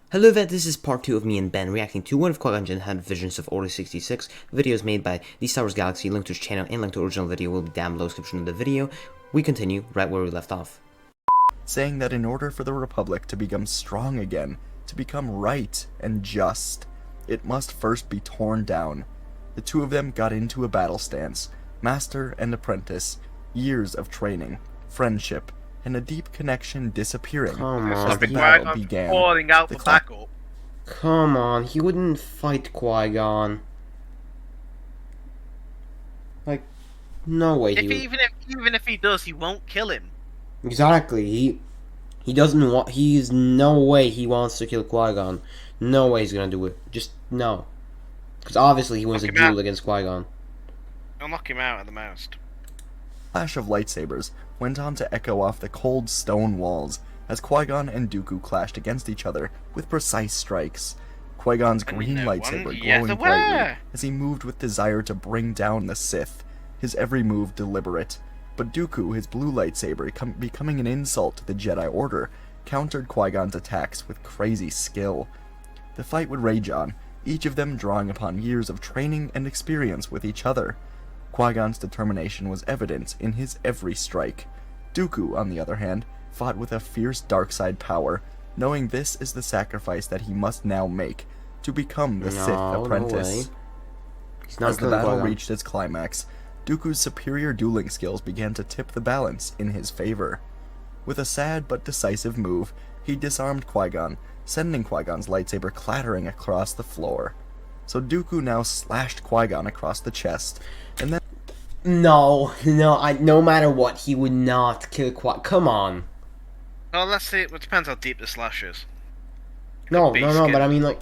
Hello there, this is part 2 of me and Ben reacting to one of Qui Gon Jinn had visions of Order 66. Videos made by the Star Wars Galaxy. Link to his channel and link to the original video will be down below in the description of the video. We continue right where we left off. Saying that in order for the Republic to become strong again, to become right and just, it must first be torn down. The two of them got into a battle stance, master and apprentice, years of training, friendship, and a deep connection disappearing as the battle began. Come on, he wouldn't fight Qui-Gon. Like, no way he would. Even if he does, he won't kill him. Exactly, he doesn't want, he's no way he wants to kill Qui-Gon. No way he's gonna do it. Just no. Because obviously he wins a duel against Qui-Gon. I'll knock him out at the most. Flash of lightsabers went on to echo off the cold stone walls as Qui-Gon and Dooku clashed against each other with precise strikes. Qui-Gon's green lightsaber glowing brightly as he moved with desire to bring down the Sith, his every move deliberate. But Dooku, his blue lightsaber becoming an insult to the Jedi Order, countered Qui-Gon's attacks with crazy skill. The fight would rage on, each of them drawing upon years of training and experience with each other. Qui-Gon's determination was evident in his every strike. Dooku, on the other hand, fought with a fierce dark side power, knowing this is the sacrifice that he must now make to become the Sith apprentice. As the battle reached its climax, Dooku's superior dueling skills began to tip the balance in his favor. With a sad but decisive move, he disarmed Qui-Gon, sending Qui-Gon's lightsaber clattering across the floor. So Dooku now slashed Qui-Gon across the chest, and then No matter what, he would not kill Qui-Gon. Come on. Well, let's see. It depends how deep the slash is. No, but I mean, like,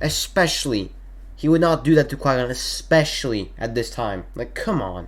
especially, he would not do that to Qui-Gon, especially at this time. Like, come on.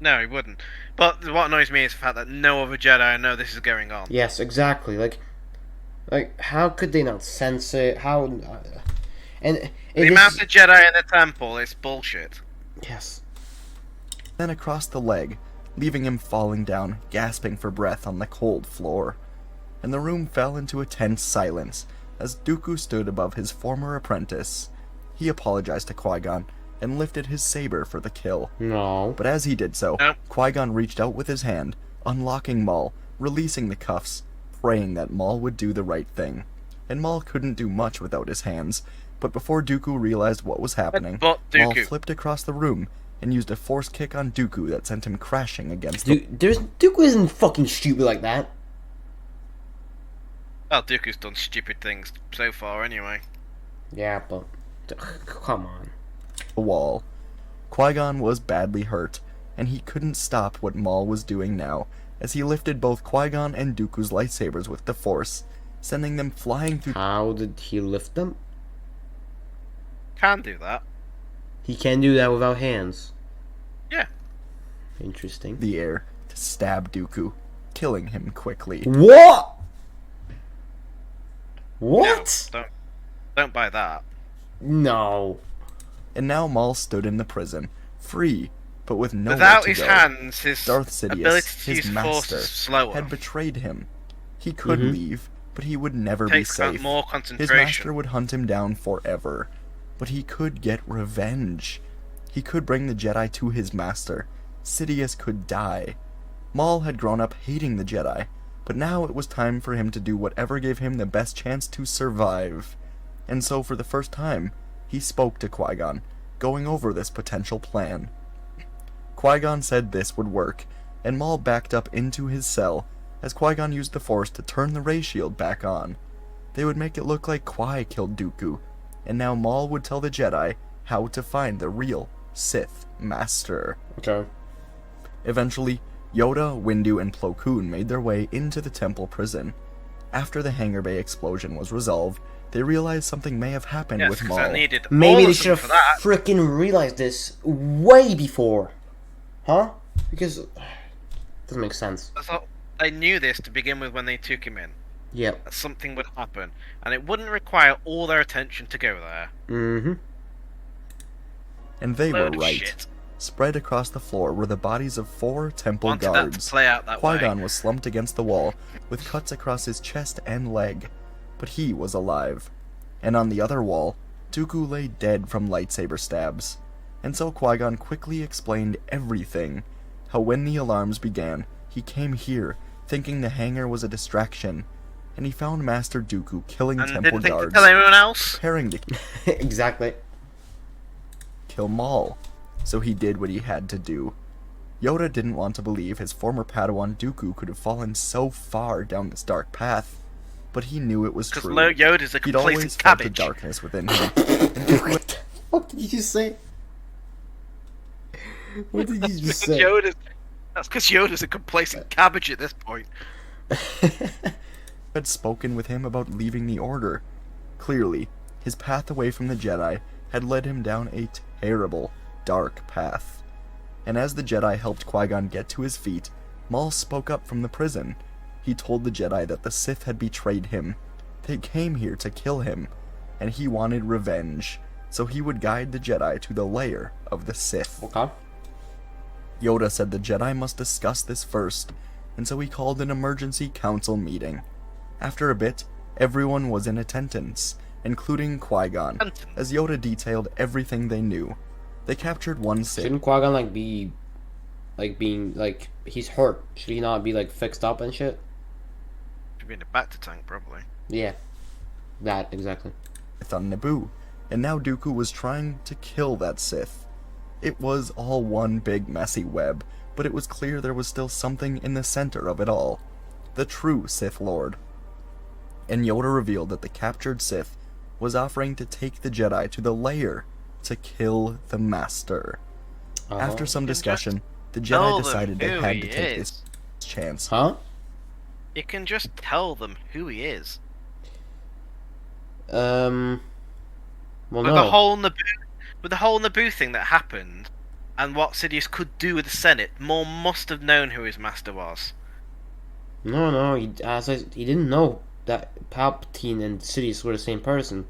No, he wouldn't. But what annoys me is the fact that no other Jedi know this is going on. Yes, exactly. Like, how could they not sense it? How? And the amount of Jedi in the temple is bullshit. Yes. Then across the leg, leaving him falling down, gasping for breath on the cold floor. And the room fell into a tense silence as Dooku stood above his former apprentice. He apologized to Qui-Gon and lifted his saber for the kill. No. But as he did so, Qui-Gon reached out with his hand, unlocking Maul, releasing the cuffs, praying that Maul would do the right thing. And Maul couldn't do much without his hands, but before Dooku realized what was happening, Maul flipped across the room and used a force kick on Dooku that sent him crashing against Dooku isn't fucking stupid like that. Well, Dooku's done stupid things so far anyway. Yeah, but come on. The wall. Qui-Gon was badly hurt, and he couldn't stop what Maul was doing now, as he lifted both Qui-Gon and Dooku's lightsabers with the Force, sending them flying through. How did he lift them? Can do that. He can do that without hands. Yeah. Interesting. The air to stab Dooku, killing him quickly. What? What? No, don't buy that. No. And now Maul stood in the prison, free, but with nowhere Without to his go. hands, his Darth ability Sidious, to his use force master, is slower. had betrayed him. He could leave, but he would never be safe. More His concentration. master would hunt him down forever. But he could get revenge. He could bring the Jedi to his master. Sidious could die. Maul had grown up hating the Jedi, but now it was time for him to do whatever gave him the best chance to survive. And so for the first time, he spoke to Qui-Gon, going over this potential plan. Qui-Gon said this would work, and Maul backed up into his cell, as Qui-Gon used the Force to turn the ray shield back on. They would make it look like Qui killed Dooku, and now Maul would tell the Jedi how to find the real Sith Master. Okay. Eventually, Yoda, Windu, and Plo Koon made their way into the temple prison. After the hangar bay explosion was resolved, they realized something may have happened with Maul. Maybe they should have frickin' realized this way before. Huh? Because it doesn't make sense. They knew this to begin with when they took him in. Yep. That something would happen, and it wouldn't require all their attention to go there. Mm-hmm. And they were right. Shit. Spread across the floor were the bodies of 4 temple Wanted guards. that to play out that Qui-Gon was slumped against the wall, with cuts across his chest and leg. but he was alive. And on the other wall, Dooku lay dead from lightsaber stabs. And so Qui-Gon quickly explained everything. How when the alarms began, he came here, thinking the hangar was a distraction, and he found Master Dooku killing And temple didn't think to guards, tell anyone else? preparing to Exactly. kill Maul. So he did what he had to do. Yoda didn't want to believe his former Padawan Dooku could have fallen so far down this dark path, but he knew it was true. Because Yoda's a He'd always complacent felt the cabbage. darkness within him. And Dooku What the fuck did you just say? What did you just say? That's because Yoda's a complacent cabbage at this point. had spoken with him about leaving the Order. Clearly, his path away from the Jedi had led him down a terrible, dark path. And as the Jedi helped Qui-Gon get to his feet, Maul spoke up from the prison. He told the Jedi that the Sith had betrayed him. They came here to kill him, and he wanted revenge, so he would guide the Jedi to the lair of the Sith. Okay. Yoda said the Jedi must discuss this first, and so he called an emergency council meeting. After a bit, everyone was in attendance, including Qui-Gon, as Yoda detailed everything they knew. They captured one Sith. Shouldn't Qui-Gon like be like being like he's hurt? Should he not be like fixed up and shit? Should be in the back to tank, probably. Yeah. That exactly. On Naboo, and now Dooku was trying to kill that Sith. It was all one big messy web, but it was clear there was still something in the center of it all. The true Sith Lord. And Yoda revealed that the captured Sith was offering to take the Jedi to the lair to kill the Master. After some discussion, the Jedi decided they had to take this chance. Huh? You can just tell them who he is. Well, With no. the whole Naboo thing that happened, and what Sidious could do with the Senate, Maul must have known who his master was. No, he didn't know that Palpatine and Sidious were the same person.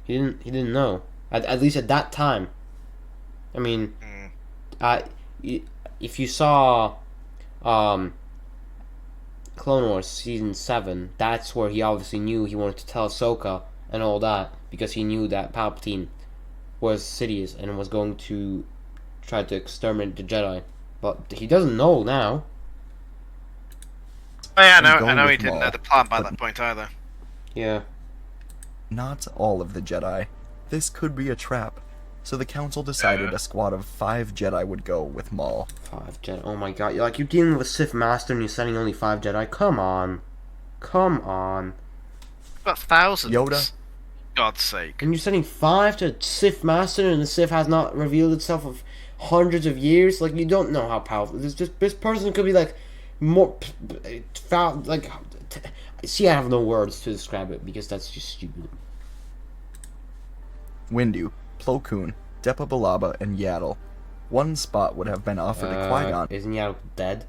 He didn't know. At least at that time. I mean, if you saw, Clone Wars Season 7, that's where he obviously knew he wanted to tell Ahsoka and all that, because he knew that Palpatine was Sidious and was going to try to exterminate the Jedi. But he doesn't know now. Oh yeah, I going know he with didn't Maul, know the plan by but- that point either. Yeah. Not all of the Jedi. This could be a trap. So the council decided a squad of 5 Jedi would go with Maul. 5 Jedi. Oh my god. You're dealing with a Sith Master and you're sending only 5 Jedi. Come on. Come on. But thousands. Yoda? God's sake. And you're sending 5 to Sith Master and the Sith has not revealed itself of hundreds of years? Like, you don't know how powerful. This person could be like more foul. Like, see, I have no words to describe it because that's just stupid. Windu, Plo Koon, Depa Billaba, and Yaddle. One spot would have been offered to Qui-Gon. Isn't Yaddle dead?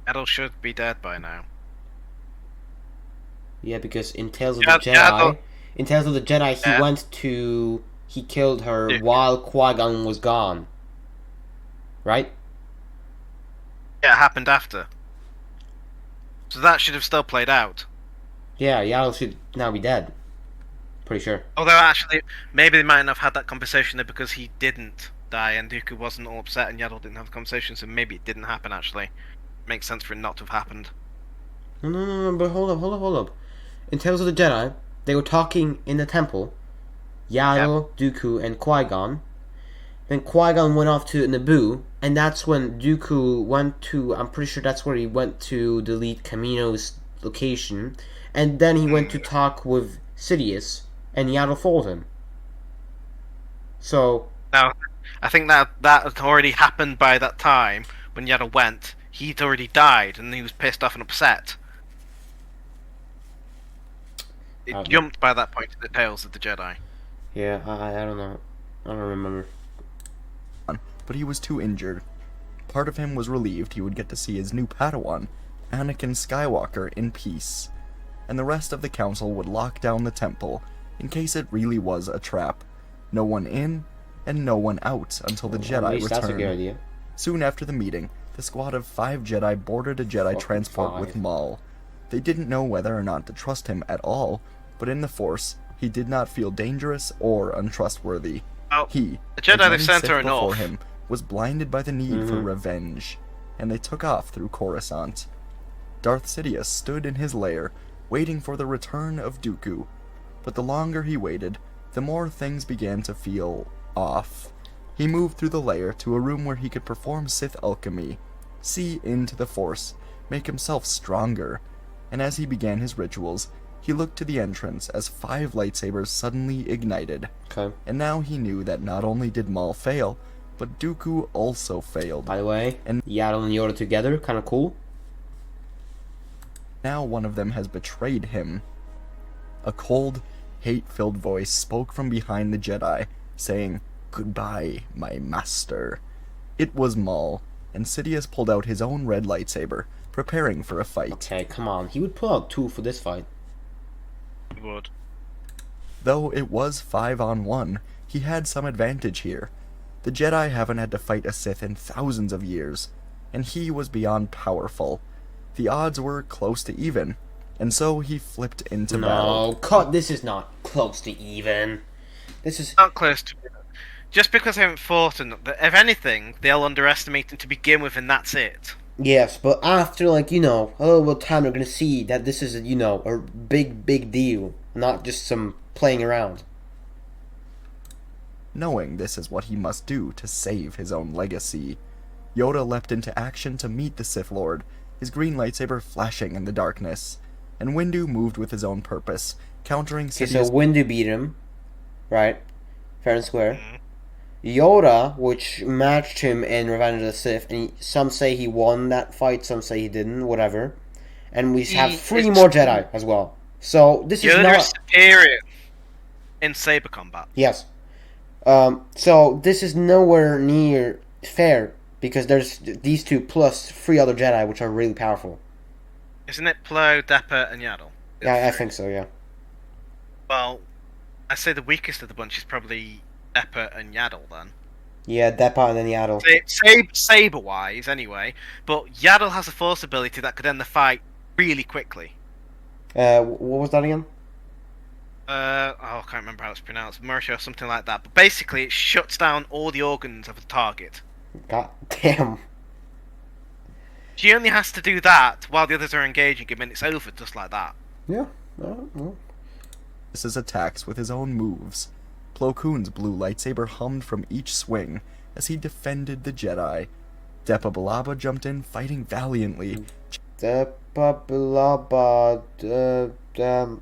Yaddle should be dead by now. Yeah, because in Tales of the Jedi, he killed her while Qui-Gon was gone. Right? Yeah, it happened after. So that should have still played out. Yeah, Yaddle should now be dead. Pretty sure. Although actually, maybe they might have had that conversation there because he didn't die and Dooku wasn't all upset and Yaddle didn't have the conversation, so maybe it didn't happen actually. Makes sense for it not to have happened. No, but hold up. In Tales of the Jedi, they were talking in the temple. Yaddle, Dooku, and Qui-Gon. Then Qui-Gon went off to Naboo, and that's when Dooku went to, I'm pretty sure that's where he went to delete Kamino's location, and then he went to talk with Sidious, and Yaddle followed him. So... Now, I think that had already happened by that time, when Yaddle went. He'd already died, and he was pissed off and upset. It jumped by that point to the Tales of the Jedi. Yeah, I don't know. I don't remember. But he was too injured. Part of him was relieved he would get to see his new Padawan, Anakin Skywalker, in peace. And the rest of the council would lock down the temple, in case it really was a trap. No one in, and no one out until the Jedi returned. That's a good idea. Soon after the meeting, the squad of 5 Jedi boarded a Jedi transport with Maul. They didn't know whether or not to trust him at all, but in the Force, he did not feel dangerous or untrustworthy. Oh, He, the Jedi like they've many sent Sith her before enough. him, was blinded by the need for revenge, and they took off through Coruscant. Darth Sidious stood in his lair, waiting for the return of Dooku, but the longer he waited, the more things began to feel off. He moved through the lair to a room where he could perform Sith alchemy, see into the Force, make himself stronger, and as he began his rituals, he looked to the entrance as 5 lightsabers suddenly ignited. Okay. And now he knew that not only did Maul fail, but Dooku also failed. By the way, And Yaddle and Yoda together, kind of cool. now one of them has betrayed him. A cold, hate-filled voice spoke from behind the Jedi, saying, "Goodbye, my master." It was Maul, and Sidious pulled out his own red lightsaber, preparing for a fight. Okay, come on. He would pull out 2 for this fight. Would. Though it was 5-on-1, he had some advantage here. The Jedi haven't had to fight a Sith in thousands of years, and he was beyond powerful. The odds were close to even, and so he flipped into battle. No, cut. This is not close to even. This is... Not close to. Just because they haven't fought enough, if anything, they'll underestimate him to begin with, and that's it. Yes, but after, like, you know, a little bit of time, they're gonna see that this is, you know, a big deal. Not just some playing around. Knowing this is what he must do to save his own legacy, Yoda leapt into action to meet the Sith Lord, his green lightsaber flashing in the darkness, and Windu moved with his own purpose, countering Okay, Sidious. so Windu beat him, right? Fair and square. Yoda, which matched him in Revenge of the Sith, and some say he won that fight, some say he didn't, whatever. And we have 3 more Jedi as well. So this is Yoda not... is superior in saber combat. Yes. So this is nowhere near fair, because there's these 2 plus 3 other Jedi, which are really powerful. Isn't it Plo, Dapper, and Yaddle? Yeah, I think so, yeah. Well, I say the weakest of the bunch is probably Dapper and Yaddle then. Yeah, Depa and then Yaddle. Saber-wise, anyway. But Yaddle has a force ability that could end the fight really quickly. What was that again? I can't remember how it's pronounced. Mersha or something like that. But basically, it shuts down all the organs of the target. God damn. She only has to do that while the others are engaging him, and it's over just like that. Yeah. Well. His attacks with his own moves. Plo Koon's blue lightsaber hummed from each swing as he defended the Jedi. Depa Billaba jumped in, fighting valiantly. Depa Billaba,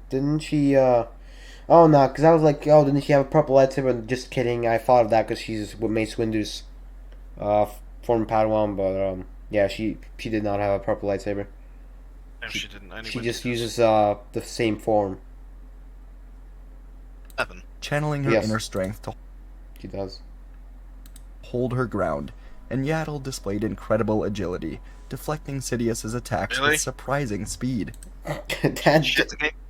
didn't she, Oh, no, because I was like, oh, didn't she have a purple lightsaber? Just kidding, I thought of that because she's with Mace Windu's, former Padawan, but, yeah, she did not have a purple lightsaber. No, she didn't. Anyway, She just uses, the same form. 7. Channeling her Yes. inner strength to She does. hold her ground, and Yaddle displayed incredible agility, deflecting Sidious's attacks Really? with surprising speed. Shit against...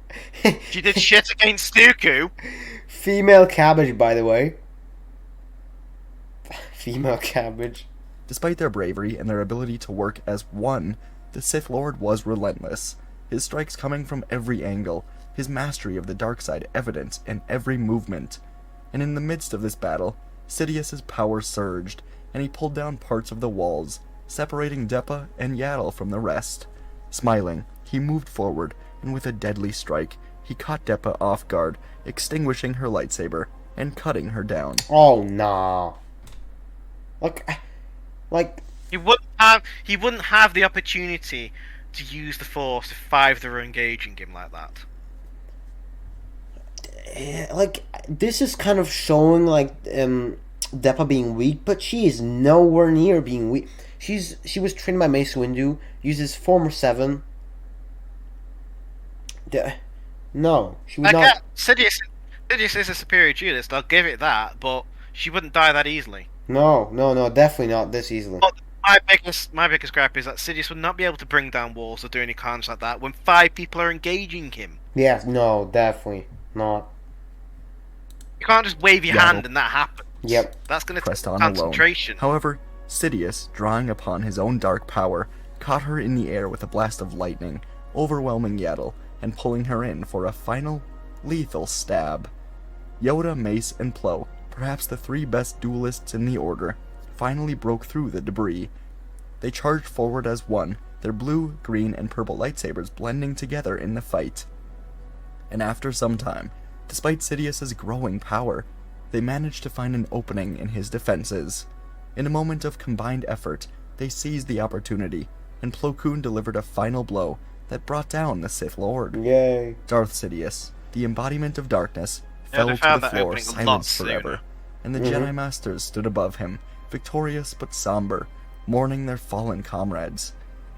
She did shit against Dooku. Female cabbage, by the way. Female cabbage. Despite their bravery and their ability to work as one, the Sith Lord was relentless, his strikes coming from every angle, his mastery of the dark side evident in every movement. And in the midst of this battle, Sidious's power surged, and he pulled down parts of the walls, separating Depa and Yaddle from the rest. Smiling, he moved forward, and with a deadly strike, he caught Depa off guard, extinguishing her lightsaber and cutting her down. Oh, nah. Like... He wouldn't have the opportunity to use the Force if 5 were engaging him like that. Like, this is kind of showing, like, Depa being weak, but she is nowhere near being weak. She was trained by Mace Windu, uses former 7. No, she would not... Sidious is a superior duelist, I'll give it that, but she wouldn't die that easily. No, definitely not this easily. But my biggest gripe is that Sidious would not be able to bring down walls or do any crimes like that when 5 people are engaging him. Yes, no, definitely not. You can't just wave your hand and that happens. Yep. That's going to Pressed take on concentration. alone. However, Sidious, drawing upon his own dark power, caught her in the air with a blast of lightning, overwhelming Yaddle and pulling her in for a final, lethal stab. Yoda, Mace, and Plo, perhaps the 3 best duelists in the Order, finally broke through the debris. They charged forward as one, their blue, green, and purple lightsabers blending together in the fight. And after some time, despite Sidious's growing power, they managed to find an opening in his defenses. In a moment of combined effort, they seized the opportunity, and Plo Koon delivered a final blow that brought down the Sith Lord. Yay. Darth Sidious, the embodiment of darkness, fell to the floor silenced forever, and the Jedi Masters stood above him, victorious but somber, mourning their fallen comrades.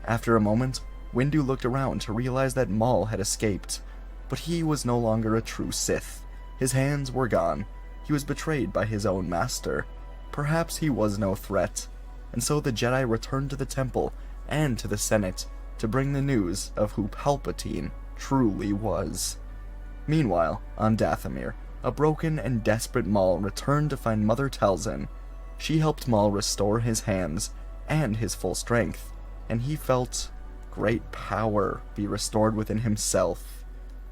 After a moment, Windu looked around to realize that Maul had escaped, but he was no longer a true Sith. His hands were gone. He was betrayed by his own master. Perhaps he was no threat, and so the Jedi returned to the Temple and to the Senate to bring the news of who Palpatine truly was. Meanwhile, on Dathomir, a broken and desperate Maul returned to find Mother Talzin. She helped Maul restore his hands and his full strength, and he felt great power be restored within himself.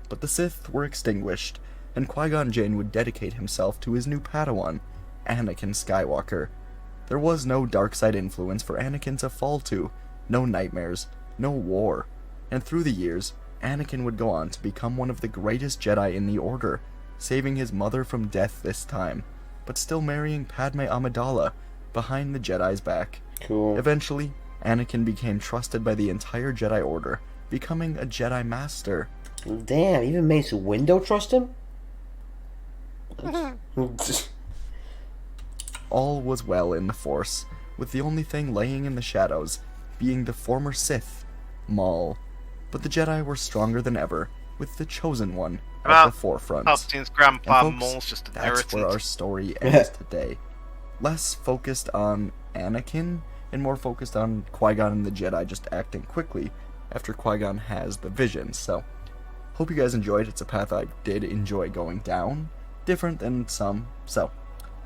But the Sith were extinguished, and Qui Gon Jinn would dedicate himself to his new Padawan, Anakin Skywalker. There was no dark side influence for Anakin to fall to, no nightmares, no war, and through the years, Anakin would go on to become one of the greatest Jedi in the Order, saving his mother from death this time, but still marrying Padme Amidala behind the Jedi's back. Cool. Eventually, Anakin became trusted by the entire Jedi Order, becoming a Jedi Master. Damn, even Mace Windu trust him? All was well in the Force, with the only thing laying in the shadows being the former Sith, Maul. But the Jedi were stronger than ever, with the Chosen One at the forefront. Palpatine's grandpa And folks, Maul's just an that's irritant. where our story ends today. Less focused on Anakin, and more focused on Qui-Gon and the Jedi just acting quickly after Qui-Gon has the vision. So, hope you guys enjoyed. It's a path I did enjoy going down. Different than some. So,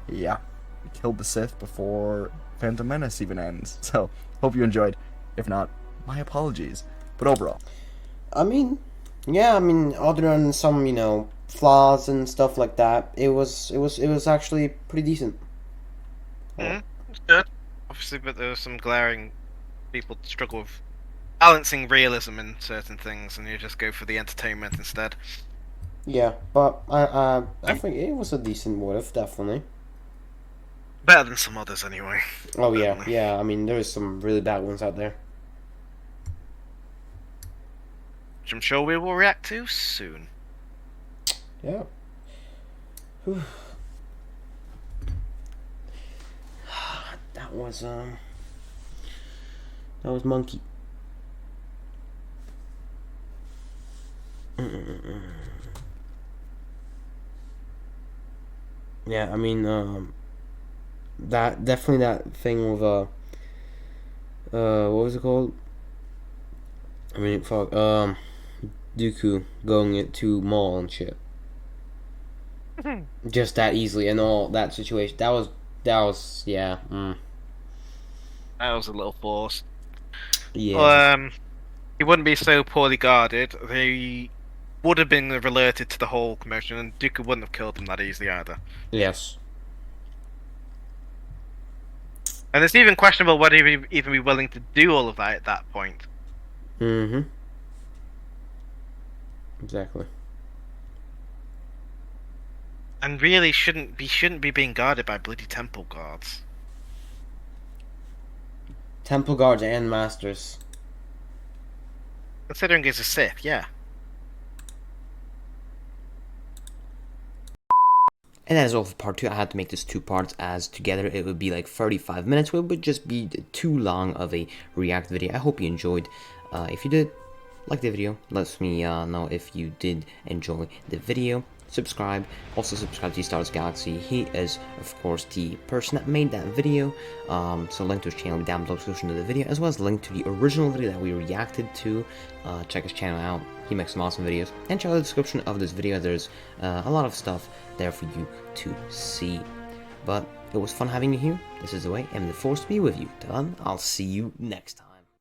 yeah. We killed the Sith before Phantom Menace even ends. So, hope you enjoyed. If not, my apologies. But overall, other than some, flaws and stuff like that, it was actually pretty decent. It's good. Obviously, but there were some glaring people struggle with balancing realism in certain things, and you just go for the entertainment instead. Yeah, but I think it was a decent what if, definitely. Better than some others, anyway. Oh yeah, Definitely. yeah. There's some really bad ones out there. Which I'm sure we will react to soon. Yeah. Whew. That was Monkey. Yeah, that definitely that thing with what was it called? Dooku going it to Maul and shit. Just that easily and all that situation. That was yeah. That was a little forced. Yeah. He wouldn't be so poorly guarded. They would have been alerted to the whole commotion, and Dooku wouldn't have killed them that easily either. Yes. And it's even questionable whether he'd even be willing to do all of that at that point. Mm-hmm. Exactly. And really shouldn't be being guarded by bloody temple guards. Temple guards and masters. Considering he's a Sith, yeah. And that is all for part 2. I had to make this 2 parts as together it would be like 35 minutes. It would just be too long of a react video. I hope you enjoyed. If you did, like the video. Let me know if you did enjoy the video. Subscribe. Also subscribe to Star Wars Galaxy. He is, of course, the person that made that video. So link to his channel down below description of the video, as well as link to the original video that we reacted to. Check his channel out. He makes some awesome videos. And check out the description of this video. There's a lot of stuff there for you to see. But it was fun having you here. This is the way, and the Force be with you. Till then, I'll see you next time.